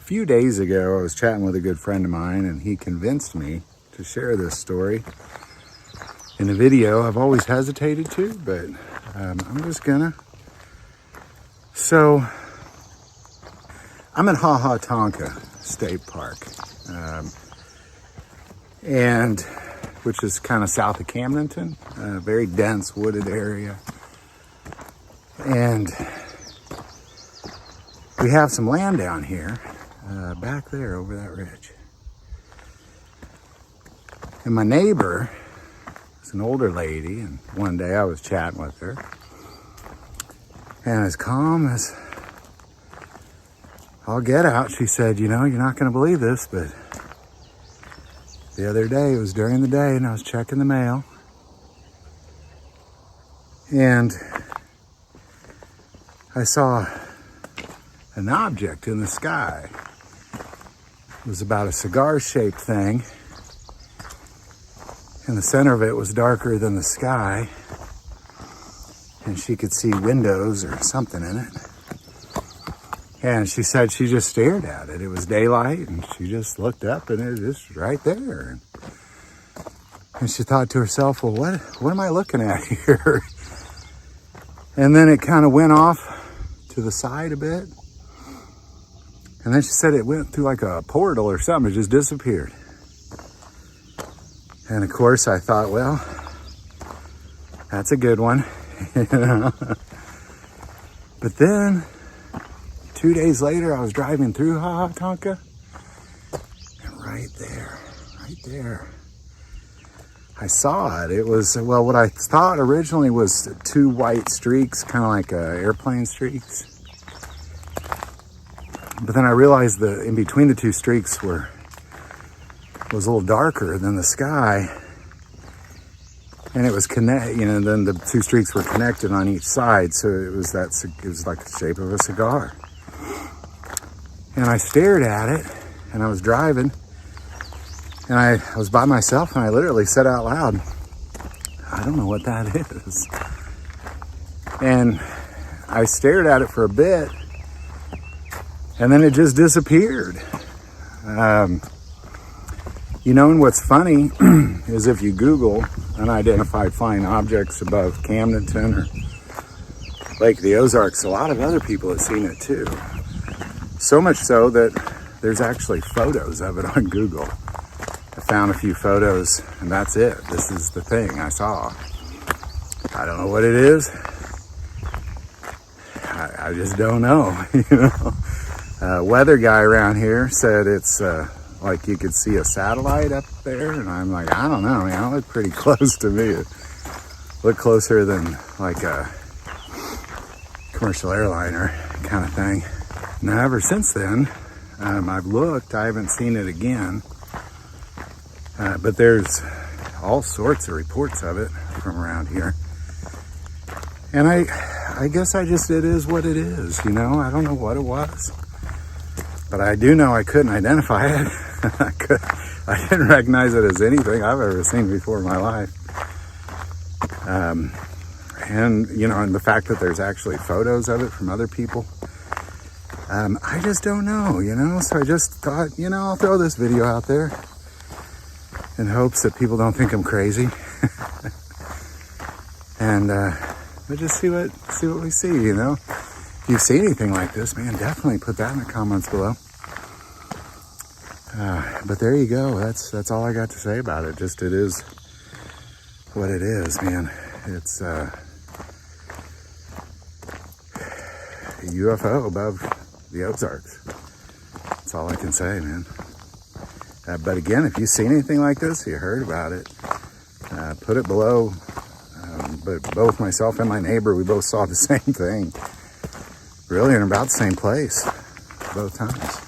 few days ago, I was chatting with a good friend of mine, and he convinced me to share this story in a video. I've always hesitated to, but I'm just gonna. So, I'm at Ha Ha Tonka State Park, and which is kind of south of Camdenton, a very dense wooded area. And we have some land down here, back there over that ridge. And my neighbor is an older lady, and one day I was chatting with her. And as calm as I'll get out, she said, you know, you're not going to believe this, but the other day, it was during the day, and I was checking the mail. And I saw an object in the sky. It was about a cigar-shaped thing. And the center of it was darker than the sky. And she could see windows or something in it. And she said she just stared at it. It was daylight, and she just looked up, and it was just right there. And she thought to herself, well, what am I looking at here? And then it kind of went off to the side a bit. And then she said it went through like a portal or something. It just disappeared. And of course I thought, well, that's a good one. You know? But then 2 days later, I was driving through Ha Ha Tonka, and right there, I saw it. It was, well, what I thought originally was two white streaks, kind of like airplane streaks. But then I realized that in between the two streaks was a little darker than the sky. And it was then the two streaks were connected on each side. So it was like the shape of a cigar. And I stared at it, and I was driving, and I was by myself, and I literally said out loud, I don't know what that is. And I stared at it for a bit, and then it just disappeared. You know, and what's funny is if you Google unidentified flying objects above Camdenton or Lake of the Ozarks, a lot of other people have seen it too. So much so that there's actually photos of it on Google. I found a few photos, and that's it. This is the thing I saw. I don't know what it is. I just don't know. You know, weather guy around here said it's like you could see a satellite up there, and I'm like, I don't know, man. It looked pretty close to me. It looked closer than like a commercial airliner kind of thing. Now, ever since then, I've looked. I haven't seen it again. But there's all sorts of reports of it from around here. And I guess it is what it is, you know? I don't know what it was. But I do know I couldn't identify it. I didn't recognize it as anything I've ever seen before in my life. And, you know, and the fact that there's actually photos of it from other people. I just don't know, you know, so I just thought, you know, I'll throw this video out there in hopes that people don't think I'm crazy. And we'll just see what we see, you know. If you see anything like this, man, definitely put that in the comments below. But there you go. That's all I got to say about it. Just it is what it is, man. It's a UFO above the Ozarks. That's all I can say, man. But again, if you see anything like this, you heard about it, put it below. But both myself and my neighbor, we both saw the same thing. Really in about the same place both times.